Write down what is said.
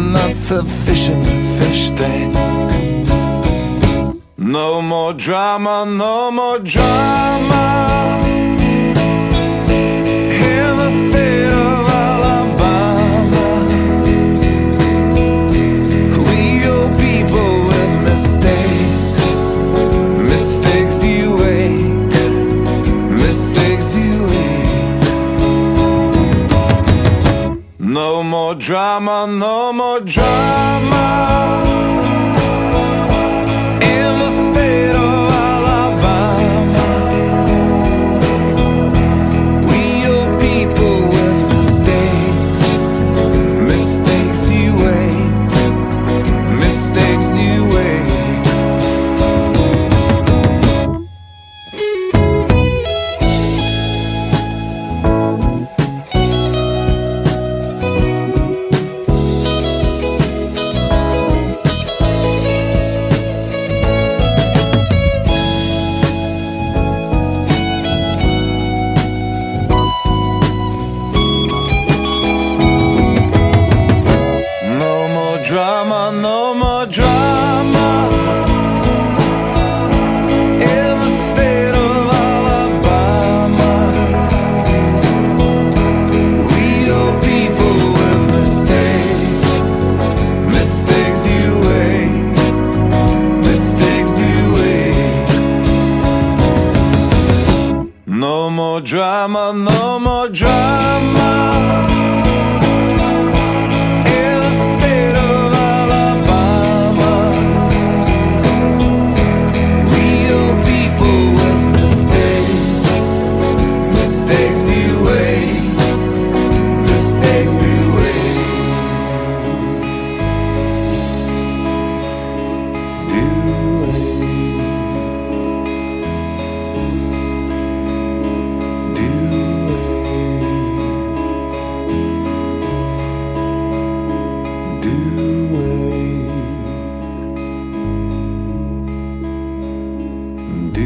I'm not the fish in the fish tank. No more drama, no more drama in the state of Alabama. We owe people with mistakes. Mistakes do you ache? Mistakes do you ache? No more drama, no more drama in the state of Alabama. We owe people with mistakes. Mistakes do you ache? Mistakes do you ache? Drama, no more drama in the state of Alabama. We owe people with mistakes. Mistakes do you ache? Mistakes do you ache? No more drama, no more drama. Do